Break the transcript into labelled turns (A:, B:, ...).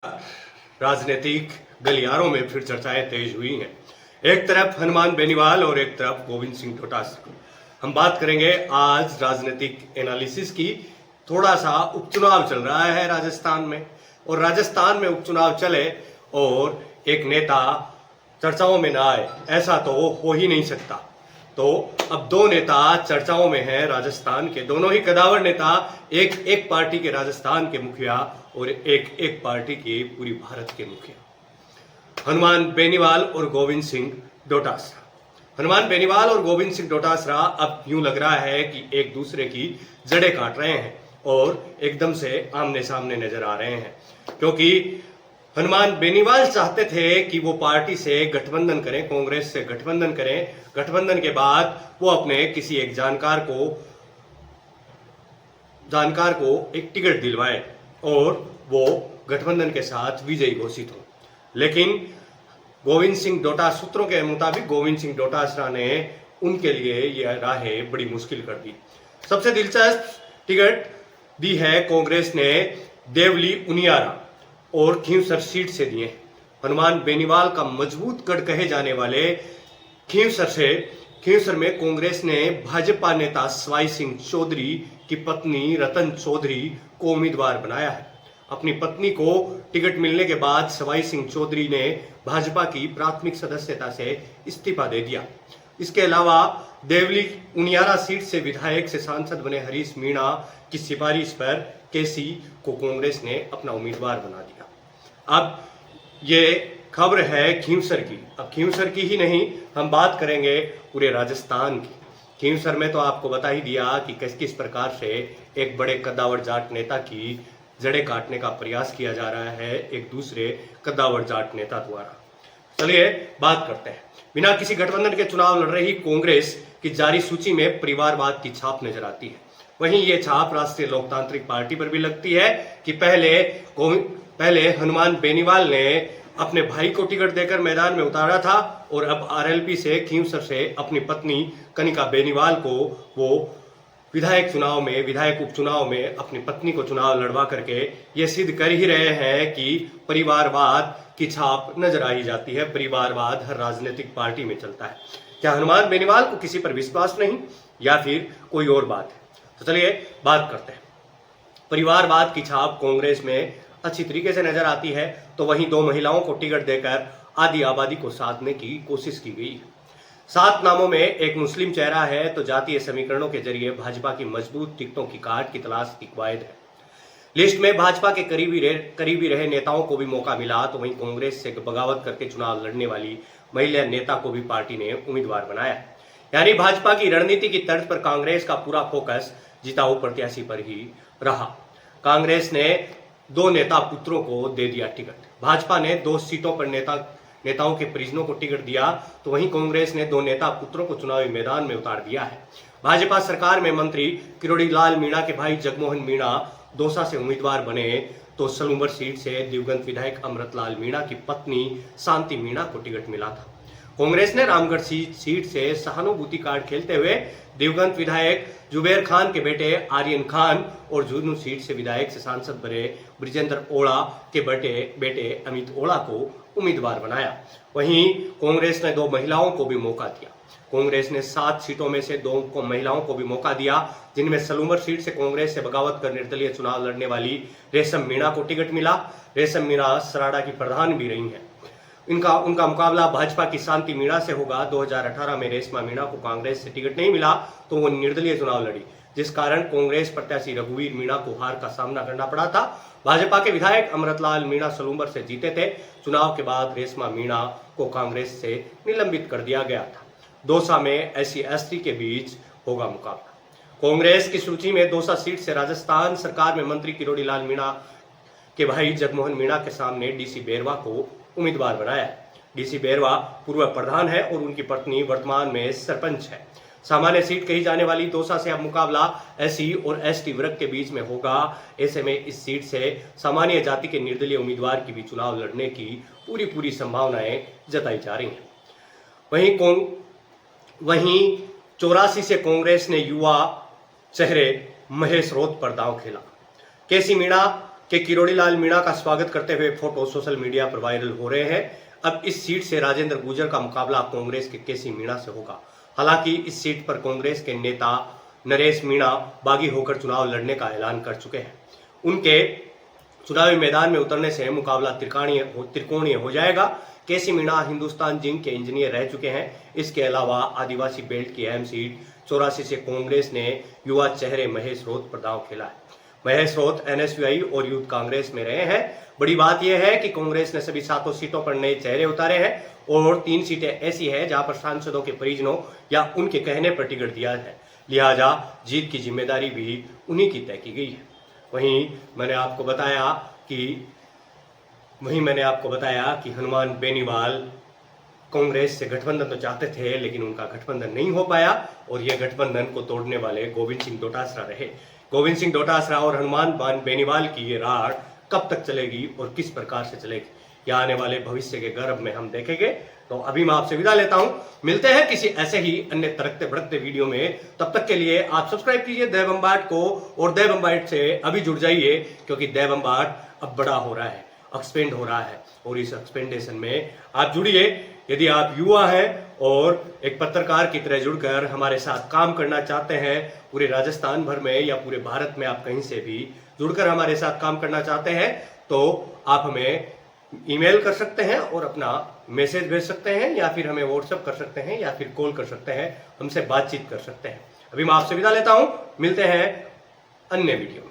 A: राजनीतिक गलियारों में फिर चर्चाएं तेज हुई हैं। एक तरफ हनुमान बेनीवाल और एक तरफ गोविंद सिंह डोटासरा। हम बात करेंगे आज राजनीतिक एनालिसिस की। थोड़ा सा उपचुनाव चल रहा है राजस्थान में, और राजस्थान में उपचुनाव चले और एक नेता चर्चाओं में ना आए, ऐसा तो हो ही नहीं सकता। तो अब दो नेता चर्चाओं में हैं राजस्थान के, दोनों ही कदावर नेता, एक पार्टी के राजस्थान के मुखिया और एक पार्टी के पूरी भारत के मुखिया, हनुमान बेनीवाल और गोविंद सिंह डोटासरा। हनुमान बेनीवाल और गोविंद सिंह डोटासरा अब यूं लग रहा है कि एक दूसरे की जड़ें काट रहे हैं और एकदम से आमने सामने नजर आ रहे हैं, क्योंकि हनुमान बेनीवाल चाहते थे कि वो पार्टी से गठबंधन करें, कांग्रेस से गठबंधन करें। गठबंधन के बाद वो अपने किसी एक जानकार को एक टिकट दिलवाए और वो गठबंधन के साथ विजयी घोषित हो। लेकिन गोविंद सिंह डोटासरा, सूत्रों के मुताबिक गोविंद सिंह डोटासरा ने उनके लिए यह राहें बड़ी मुश्किल कर दी। सबसे दिलचस्प टिकट दी है कांग्रेस ने देवली उनियारा और खींवसर सीट से दिए। हनुमान बेनीवाल का मजबूत गढ़ कहे जाने वाले खींवसर में कांग्रेस ने भाजपा नेता सवाई सिंह चौधरी की पत्नी रतन चौधरी को उम्मीदवार बनाया है। अपनी पत्नी को टिकट मिलने के बाद सवाई सिंह चौधरी ने भाजपा की प्राथमिक सदस्यता से इस्तीफा दे दिया। इसके अलावा देवली उनियारा सीट से विधायक से सांसद बने हरीश मीणा की सिफारिश पर केसी को कांग्रेस ने अपना उम्मीदवार बना दिया। अब ये खबर है खींवसर की। अब खींवसर की ही नहीं, हम बात करेंगे पूरे राजस्थान की। खींवसर में तो आपको बता ही दिया कि किस प्रकार से एक बड़े कद्दावर जाट नेता की जड़ें काटने का प्रयास किया जा रहा है एक दूसरे कद्दावर जाट नेता द्वारा। चलिए बात करते हैं। बिना किसी गठबंधन के चुनाव लड़ रही कांग्रेस की जारी सूची में परिवारवाद की छाप नजर आती है। वहीं ये छाप राष्ट्रीय लोकतांत्रिक पार्टी पर भी लगती है कि पहले हनुमान बेनीवाल ने अपने भाई को टिकट देकर मैदान में उतारा था और अब आरएलपी से खींवसर से अपनी पत्नी कनिका बेनीवाल को वो विधायक उपचुनाव में अपनी पत्नी को चुनाव लड़वा करके ये सिद्ध कर ही रहे हैं कि परिवारवाद की छाप नजर आई जाती है। परिवारवाद हर राजनीतिक पार्टी में चलता है। क्या हनुमान बेनीवाल को किसी पर विश्वास नहीं या फिर कोई और बात है? तो चलिए बात करते हैं। परिवारवाद की छाप कांग्रेस में अच्छी तरीके से नजर आती है, तो वहीं दो महिलाओं को टिकट देकर आधी आबादी को साधने की कोशिश की गई है। 7 नामों में एक मुस्लिम चेहरा है, तो जातीय समीकरणों के जरिए भाजपा की मजबूत टिकटों की काट की तलाश की कवायद है। लिस्ट में भाजपा के करीबी रहे नेताओं को भी मौका मिला, तो वहीं कांग्रेस से बगावत करके चुनाव लड़ने वाली महिला नेता को भी पार्टी ने उम्मीदवार बनाया है। यानी भाजपा की रणनीति की तर्ज पर कांग्रेस का पूरा फोकस जिताऊ प्रत्याशी पर ही रहा। कांग्रेस ने 2 नेता पुत्रों को दे दिया टिकट। भाजपा ने 2 सीटों पर नेताओं के परिजनों को टिकट दिया, तो वहीं कांग्रेस ने 2 नेता पुत्रों को चुनावी मैदान में उतार दिया है। भाजपा सरकार में मंत्री किरोड़ी लाल मीणा के भाई जगमोहन मीणा दौसा से उम्मीदवार बने, तो सलूंबर सीट से दिवंगत विधायक अमृतलाल मीणा की पत्नी शांति मीणा को टिकट मिला था। कांग्रेस ने रामगढ़ सीट से सहानुभूति कार्ड खेलते हुए दिवंगत विधायक जुबेर खान के बेटे आर्यन खान और झुंझुनू सीट से विधायक से सांसद बने ब्रिजेंद्र ओला के बेटे अमित ओला को उम्मीदवार बनाया। वहीं कांग्रेस ने 2 महिलाओं को भी मौका दिया। कांग्रेस ने 7 सीटों में से 2 महिलाओं को भी मौका दिया, जिनमें सलूंबर सीट से कांग्रेस से बगावत कर निर्दलीय चुनाव लड़ने वाली रेशम मीणा को टिकट मिला। रेशम मीणा सराड़ा की प्रधान भी रही है। उनका मुकाबला भाजपा की शांति मीणा से होगा। 2018 में रेशमा मीणा को कांग्रेस से टिकट नहीं मिला, तो वो निर्दलीय चुनाव लड़ी, जिस कारण कांग्रेस प्रत्याशी रघुवीर मीणा को हार का सामना करना पड़ा था। भाजपा के विधायक अमृतलाल मीणा सलूंबर से जीते थे। चुनाव के बाद रेशमा मीणा को कांग्रेस से निलंबित कर दिया गया था। दौसा में SC/ST के बीच होगा मुकाबला। कांग्रेस की सूची में दौसा सीट से राजस्थान सरकार में मंत्री किरोड़ी लाल मीणा के भाई जगमोहन मीणा के सामने DC बेरवा को उम्मीदवार बनाया है। DC बेरवा पूर्व प्रधान है और उनकी पत्नी वर्तमान में सरपंच है। सामान्य सीट कही जाने वाली दौसा से अब मुकाबला SC और ST वर्ग के बीच में होगा। ऐसे में इस सीट से सामान्य जाति के निर्दलीय उम्मीदवार की भी चुनाव लड़ने की पूरी संभावनाएं जताई जा रही हैं। वहीं 84 से कांग्रेस ने युवा चेहरे महेश रोत पर दांव खेला। केसी मीणा कि किरोड़ी लाल मीणा का स्वागत करते हुए फोटो सोशल मीडिया पर वायरल हो रहे हैं। अब इस सीट से राजेंद्र गुर्जर का मुकाबला कांग्रेस के केसी मीणा से होगा। हालांकि इस सीट पर कांग्रेस के नेता नरेश मीणा बागी होकर चुनाव लड़ने का ऐलान कर चुके हैं। उनके चुनावी मैदान में उतरने से मुकाबला त्रिकोणीय हो जाएगा। केसी मीणा हिंदुस्तान जिंक के इंजीनियर रह चुके हैं। इसके अलावा आदिवासी बेल्ट की अहम सीट 84 से कांग्रेस ने युवा चेहरे महेश रौत पर दांव खेला है। महेश रौत एनएसयूआई और यूथ कांग्रेस में रहे हैं। बड़ी बात यह है कि कांग्रेस ने सभी 7 सीटों पर नए चेहरे उतारे हैं और 3 सीटें ऐसी हैं जहां पर सांसदों के परिजनों या उनके कहने पर टिकट दिया है, लिहाजा जीत की जिम्मेदारी भी उन्हीं की तय की गई है। वहीं मैंने आपको बताया कि हनुमान बेनीवाल कांग्रेस से गठबंधन तो चाहते थे, लेकिन उनका गठबंधन नहीं हो पाया और यह गठबंधन को तोड़ने वाले गोविंद सिंह डोटासरा रहे। गोविंद सिंह डोटासरा और हनुमान बेनीवाल की ये राड़ कब तक चलेगी और किस प्रकार से चलेगी, यह आने वाले भविष्य के गर्भ में हम देखेंगे। तो अभी मैं आपसे विदा लेता हूं। मिलते हैं किसी ऐसे ही अन्य तड़कते भड़कते वीडियो में। तब तक के लिए आप सब्सक्राइब कीजिए देव बम्बाट को और देव बम्बाट से अभी जुड़ जाइए, क्योंकि देव बम्बाट अब बड़ा हो रहा है, एक्सपेंड हो रहा है और इस एक्सपेंडेशन में आप जुड़िए। यदि आप युवा हैं और एक पत्रकार की तरह जुड़कर हमारे साथ काम करना चाहते हैं, पूरे राजस्थान भर में या पूरे भारत में आप कहीं से भी जुड़कर हमारे साथ काम करना चाहते हैं, तो आप हमें ईमेल कर सकते हैं और अपना मैसेज भेज सकते हैं, या फिर हमें व्हाट्सएप कर सकते हैं, या फिर कॉल कर सकते हैं, हमसे बातचीत कर सकते हैं। अभी मैं आपसे विदा लेता हूं। मिलते हैं अन्य वीडियो में।